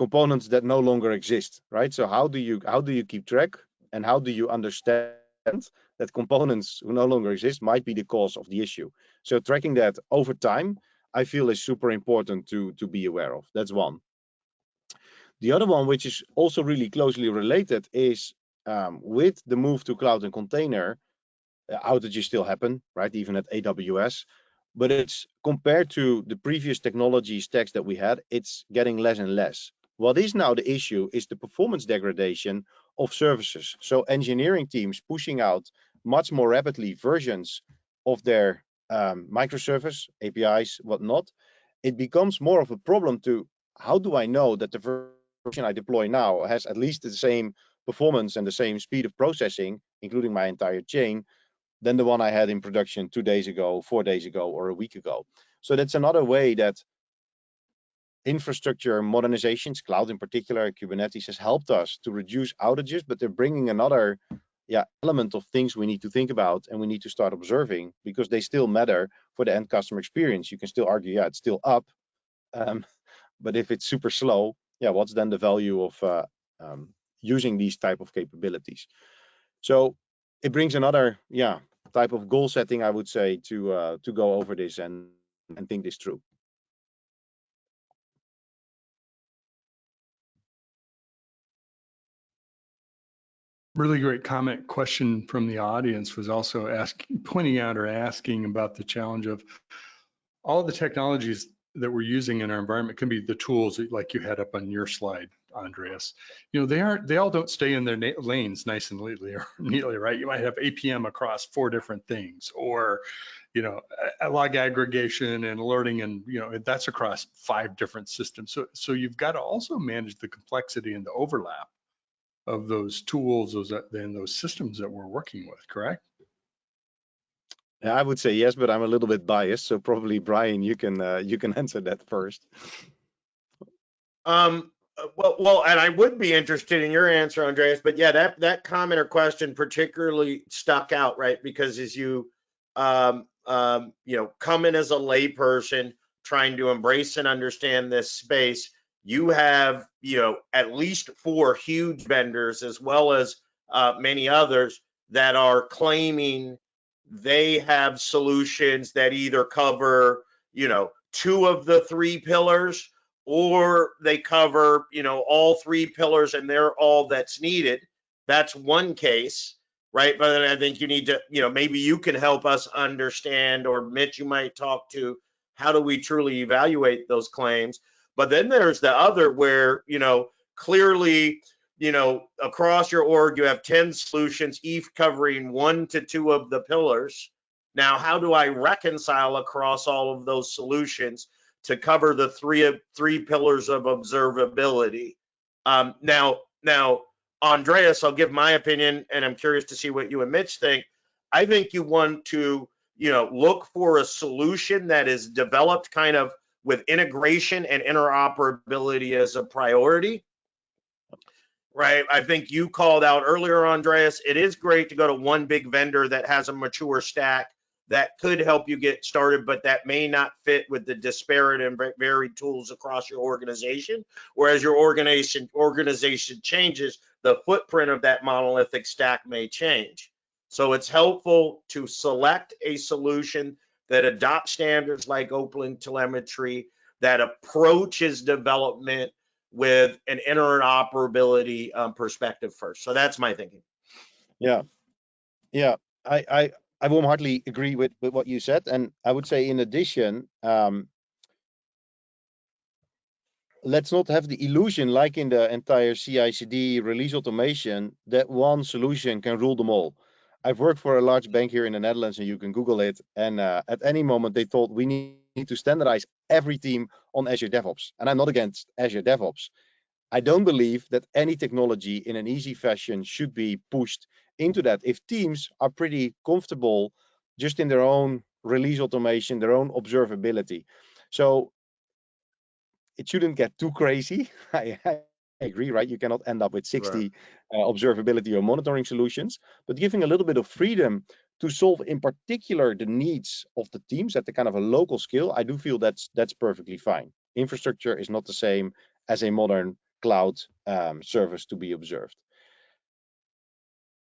components that no longer exist, right? So how do you keep track, and how do you understand that components who no longer exist might be the cause of the issue? So tracking that over time, I feel, is super important to be aware of. That's one. The other one, which is also really closely related, is with the move to cloud and container, outages still happen, right? Even at AWS. But it's compared to the previous technology stacks that we had, it's getting less and less. What is now the issue is the performance degradation of services. So engineering teams pushing out much more rapidly versions of their microservice, APIs, whatnot. It becomes more of a problem to, how do I know that the version I deploy now has at least the same performance and the same speed of processing, including my entire chain, than the one I had in production 2 days ago, 4 days ago, or a week ago. So that's another way that infrastructure modernizations, cloud in particular, Kubernetes, has helped us to reduce outages, but they're bringing another element of things we need to think about and we need to start observing, because they still matter for the end customer experience. You can still argue, it's still up, but if it's super slow, what's then the value of using these type of capabilities? So it brings another type of goal setting, I would say, to go over this and think this through. Really great comment. Question from the audience was also pointing out or asking about the challenge of all the technologies that we're using in our environment. Can be the tools like you had up on your slide, Andreas. They all don't stay in their lanes nice and neatly, right? You might have APM across 4 different things, or a log aggregation and alerting, and that's across 5 different systems. So you've got to also manage the complexity and the overlap of those tools, those systems that we're working with, correct? I would say yes, but I'm a little bit biased, so probably Brian, you can answer that first. Well, and I would be interested in your answer, Andreas, but that comment or question particularly stuck out, right? Because as you come in as a layperson trying to embrace and understand this space, you have at least 4 huge vendors, as well as many others, that are claiming they have solutions that either cover 2 of the 3 pillars, or they cover all 3 pillars and they're all that's needed. That's one case, right? But then I think you need to maybe you can help us understand, or Mitch, you might talk to, how do we truly evaluate those claims? But then there's the other where clearly across your org you have 10 solutions, each covering 1 to 2 of the pillars. Now, how do I reconcile across all of those solutions to cover the three pillars of observability? Now, Andreas, I'll give my opinion, and I'm curious to see what you and Mitch think. I think you want to, look for a solution that is developed kind of with integration and interoperability as a priority, right? I think you called out earlier, Andreas, it is great to go to one big vendor that has a mature stack that could help you get started, but that may not fit with the disparate and varied tools across your organization. Whereas your organization changes, the footprint of that monolithic stack may change. So it's helpful to select a solution that adopts standards like open telemetry, that approaches development with an interoperability perspective first. So that's my thinking. Yeah, I wholeheartedly agree with what you said, and I would say in addition, let's not have the illusion, like in the entire CI/CD release automation, that one solution can rule them all. I've worked for a large bank here in the Netherlands, and you can Google it. And at any moment, they thought we need to standardize every team on Azure DevOps. And I'm not against Azure DevOps. I don't believe that any technology in an easy fashion should be pushed into that if teams are pretty comfortable just in their own release automation, their own observability. So it shouldn't get too crazy. I agree, right? You cannot end up with 60 observability or monitoring solutions, but giving a little bit of freedom to solve in particular the needs of the teams at the kind of a local scale, I do feel that's perfectly fine. Infrastructure is not the same as a modern cloud service to be observed.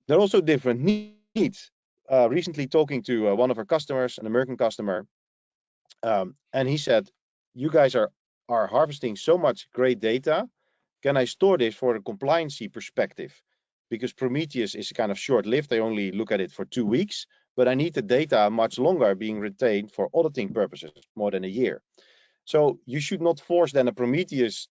There are also different needs. Recently talking to one of our customers, an American customer, and he said, you guys are harvesting so much great data. Can I store this for a compliancy perspective? Because Prometheus is kind of short-lived. They only look at it for 2 weeks, but I need the data much longer being retained for auditing purposes, more than a year. So you should not force then a Prometheus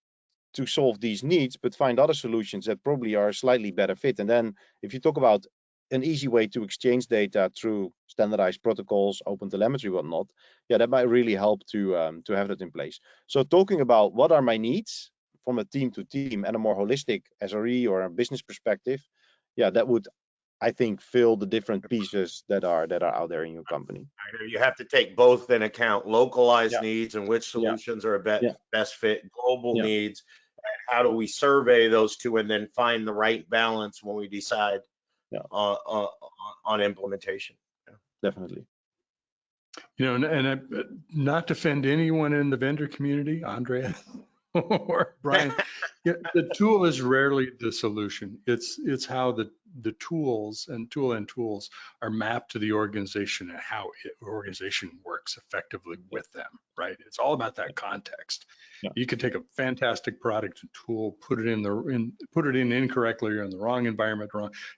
to solve these needs, but find other solutions that probably are a slightly better fit. And then if you talk about an easy way to exchange data through standardized protocols, open telemetry, whatnot, yeah, that might really help to have that in place. So talking about what are my needs from a team to team and a more holistic SRE or a business perspective, yeah, that would, I think, fill the different pieces that are out there in your company. You have to take both in account, localized Yeah. needs and which solutions are Yeah. best fit, global Yeah. needs. How do we survey those two and then find the right balance when we decide on implementation? Definitely. You know, and not to offend anyone in the vendor community, Andrea or Brian, the tool is rarely the solution. It's how the tools and tools are mapped to the organization and how organization works effectively with them, right? It's all about that context. Yeah. You could take a fantastic product and tool, put it in incorrectly or in the wrong environment,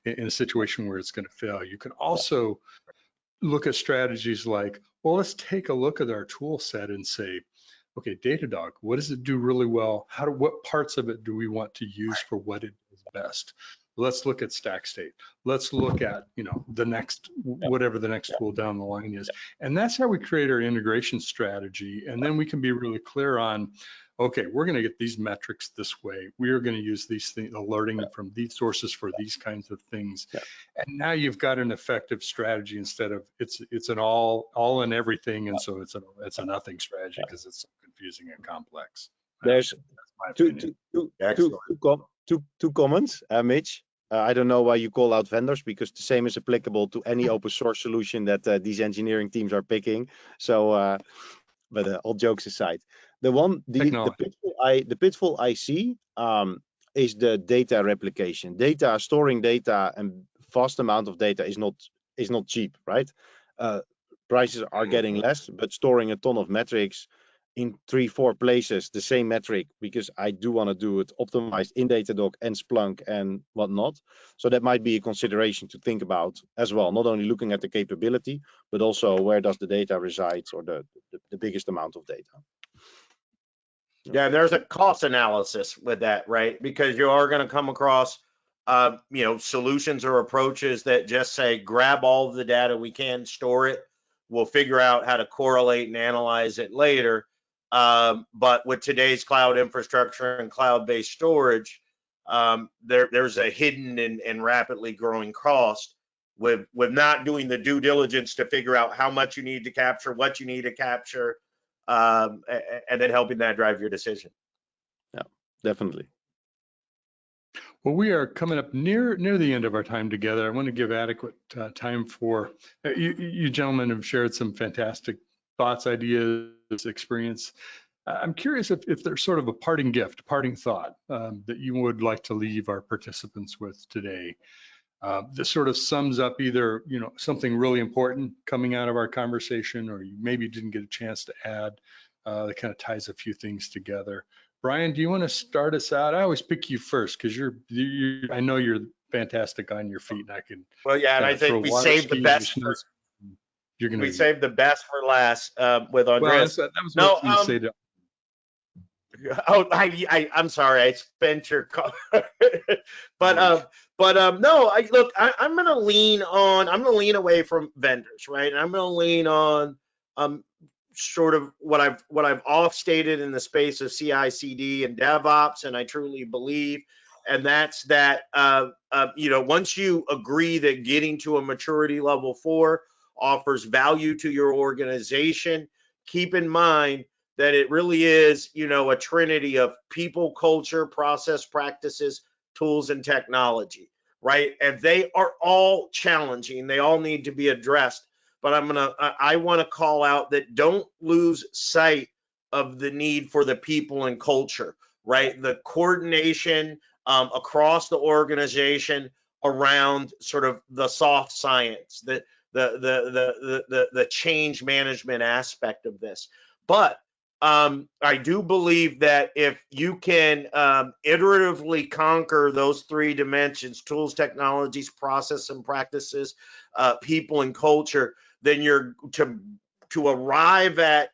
in a situation where it's going to fail. You can also look at strategies like, well, let's take a look at our tool set and say, okay, Datadog, what does it do really well? What parts of it do we want to use for what it does best? Let's look at StackState. Let's look at, the next, whatever the next tool down the line is. And that's how we create our integration strategy. And then we can be really clear on, okay, we're going to get these metrics this way. We are going to use these things, alerting from these sources for these kinds of things. Yeah. And now you've got an effective strategy instead of it's an all in everything, and so it's a nothing strategy because it's so confusing and complex. There's two comments, Mitch. I don't know why you call out vendors, because the same is applicable to any open source solution that these engineering teams are picking. So, but all jokes aside, the pitfall I see is the data replication. Storing data and vast amount of data is not cheap, right? Prices are getting less, but storing a ton of metrics in 3-4 places, the same metric, because I do want to do it optimized in Datadog and Splunk and whatnot. So that might be a consideration to think about as well, not only looking at the capability, but also where does the data reside, or the biggest amount of data. Yeah, there's a cost analysis with that, right? Because you are going to come across, solutions or approaches that just say, grab all of the data we can, store it. We'll figure out how to correlate and analyze it later. But with today's cloud infrastructure and cloud-based storage, there's a hidden and rapidly growing cost with not doing the due diligence to figure out how much you need to capture, what you need to capture, and then helping that drive your decision. Yeah, definitely. Well, we are coming up near the end of our time together. I want to give adequate time for you gentlemen have shared some fantastic thoughts, ideas, experience. I'm curious if there's sort of a parting gift, parting thought that you would like to leave our participants with today. This sort of sums up either something really important coming out of our conversation, or you maybe didn't get a chance to add. That kind of ties a few things together. Brian, do you want to start us out? I always pick you first because I know you're fantastic on your feet, and I can. Well, yeah, and I think we saved the best. Saved the best for last with Andreas. Well, that was what you say to. Oh, I'm sorry, I spent your call. but no, I'm gonna lean away from vendors, right? And I'm gonna lean on sort of what I've off stated in the space of CI/CD and DevOps, and I truly believe, and that's that once you agree that getting to a maturity level 4 offers value to your organization, keep in mind that it really is, a trinity of people, culture, process, practices, tools, and technology, right? And they are all challenging. They all need to be addressed. But I want to call out that don't lose sight of the need for the people and culture, right? The coordination across the organization around sort of the soft science, the change management aspect of this. But I do believe that if you can iteratively conquer those three dimensions, tools, technologies, process and practices, people and culture, then you're to arrive at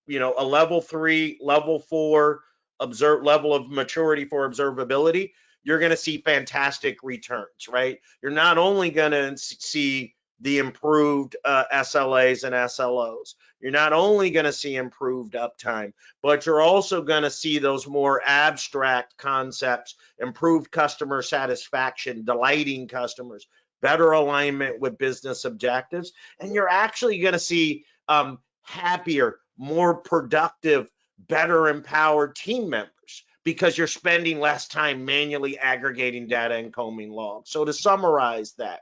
you know, a level 3, level 4 level of maturity for observability, you're going to see fantastic returns, right? You're not only going to see the improved SLAs and SLOs. You're not only going to see improved uptime, but you're also going to see those more abstract concepts, improved customer satisfaction, delighting customers, better alignment with business objectives, and you're actually going to see happier, more productive, better empowered team members because you're spending less time manually aggregating data and combing logs. So to summarize that,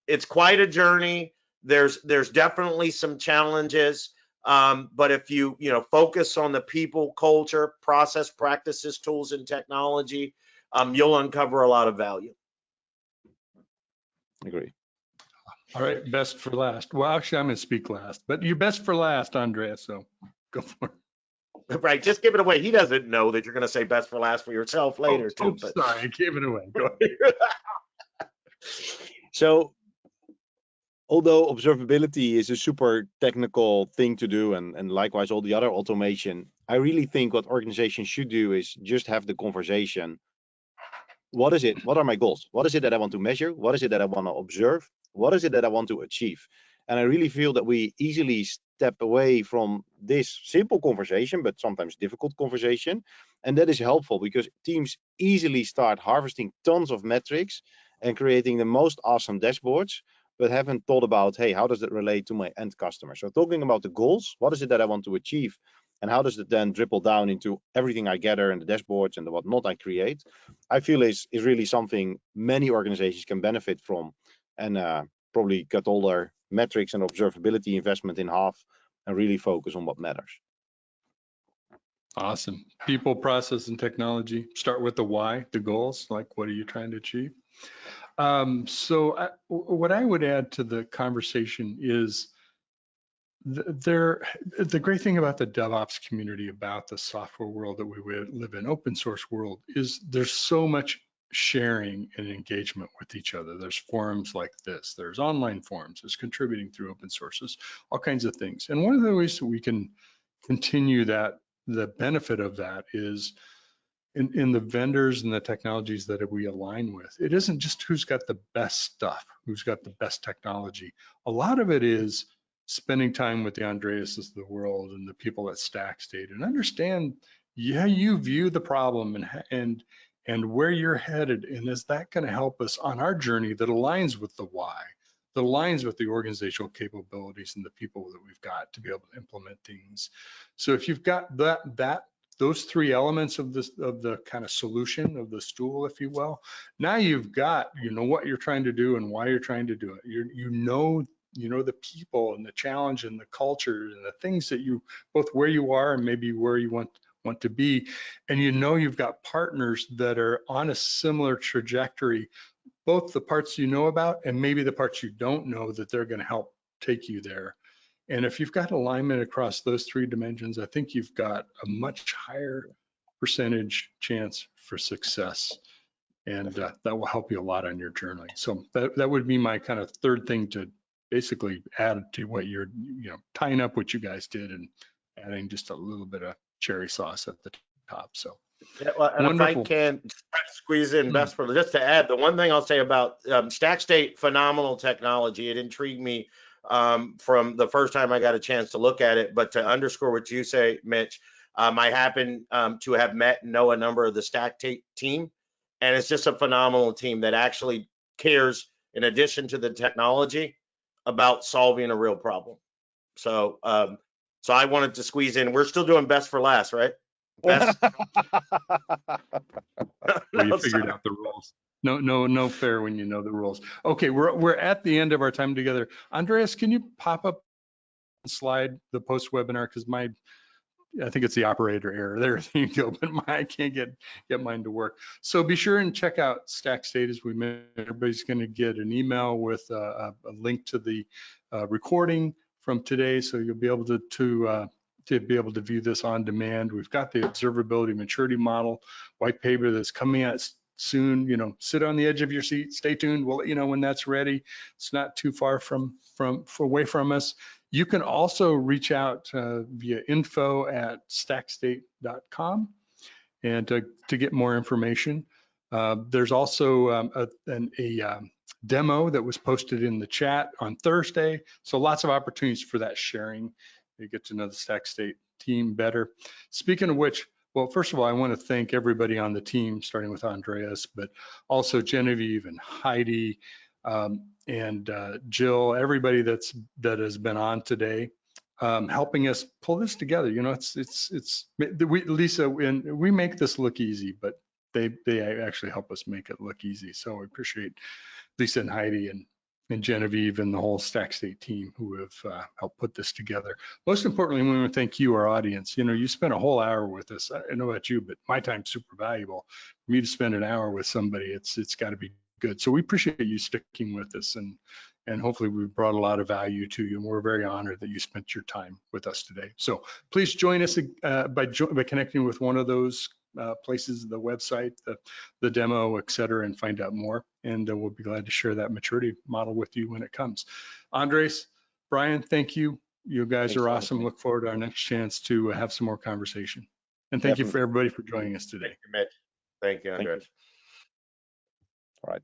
it's quite a journey. There's definitely some challenges, but if you focus on the people, culture, process, practices, tools, and technology, you'll uncover a lot of value. Agree. All right, best for last. Well, actually, I'm going to speak last, but you're best for last, Andreas, so go for it. Right, just give it away. He doesn't know that you're going to say best for last for yourself later, too. But Sorry, I gave it away. Go ahead. So, although observability is a super technical thing to do, and likewise all the other automation, I really think what organizations should do is just have the conversation. What is it? What are my goals? What is it that I want to measure? What is it that I want to observe? What is it that I want to achieve? And I really feel that we easily step away from this simple conversation, but sometimes difficult conversation. And that is helpful because teams easily start harvesting tons of metrics and creating the most awesome dashboards, but haven't thought about, hey, how does it relate to my end customer? So talking about the goals, what is it that I want to achieve? And how does it then dribble down into everything I gather and the dashboards and the whatnot I create? I feel is really something many organizations can benefit from, and probably cut all their metrics and observability investment in half and really focus on what matters. Awesome. People, process, and technology. Start with the why, the goals, like what are you trying to achieve? What I would add to the conversation is the great thing about the DevOps community, about the software world that we live in, open source world, is there's so much sharing and engagement with each other. There's forums like this, there's online forums, there's contributing through open sources, all kinds of things. And one of the ways that we can continue that, the benefit of that is in the vendors and the technologies that we align with. It isn't just who's got the best stuff, who's got the best technology. A lot of it is spending time with the Andreases of the world and the people at StackState and understand, yeah, you view the problem and where you're headed, and is that going to help us on our journey that aligns with the why, that aligns with the organizational capabilities and the people that we've got to be able to implement things. So if you've got those three elements of the kind of solution of the stool, if you will, now you've got, what you're trying to do and why you're trying to do it. You know the people and the challenge and the culture and the things that you, both where you are and maybe where you want to be, and you've got partners that are on a similar trajectory, both the parts you know about and maybe the parts you don't know that they're going to help take you there. And if you've got alignment across those three dimensions, I think you've got a much higher percentage chance for success, and that will help you a lot on your journey. So that would be my kind of third thing to basically add to what you're, tying up what you guys did and adding just a little bit of cherry sauce at the top. So yeah, well, and wonderful. If I can squeeze in best for just to add, the one thing I'll say about StackState, phenomenal technology. It intrigued me from the first time I got a chance to look at it. But to underscore what you say, Mitch, I happen to have met and know a number of the StackState team, and it's just a phenomenal team that actually cares, in addition to the technology, about solving a real problem. So so I wanted to squeeze in. We're still doing best for last, right? Best. Well, you figured out the rules. No fair when you know the rules. Okay, we're at the end of our time together. Andreas, can you pop up the slide, the post webinar, because my I think it's the operator error. There you go, but I can't get mine to work. So be sure and check out StackState. As we mentioned, everybody's going to get an email with a link to the recording from today, so you'll be able to be able to view this on demand. We've got the Observability Maturity Model white paper that's coming out soon. You know, sit on the edge of your seat, stay tuned. We'll let you know when that's ready. It's not too far away from us. You can also reach out via info@stackstate.com and to get more information. There's also a demo that was posted in the chat on Thursday. So lots of opportunities for that sharing. You get to know the StackState team better. Speaking of which, well, first of all, I want to thank everybody on the team, starting with Andreas, but also Genevieve and Heidi and Jill, everybody that has been on today, helping us pull this together. You know, Lisa, and we make this look easy, but they actually help us make it look easy. So I appreciate Lisa and Heidi and Genevieve and the whole StackState team who have helped put this together. Most importantly, we want to thank you, our audience. You know, you spent a whole hour with us. I don't know about you, but my time's super valuable. For me to spend an hour with somebody, it's got to be good. So we appreciate you sticking with us, and hopefully we've brought a lot of value to you. And we're very honored that you spent your time with us today. So please join us by connecting with one of those places, the website, the demo, et cetera, and find out more. And we'll be glad to share that maturity model with you when it comes. Andres, Brian, thank you. You guys are awesome. Look forward to our next chance to have some more conversation. And thank you for everybody for joining us today. Thank you, Mitch. Thank you, Andres. All right.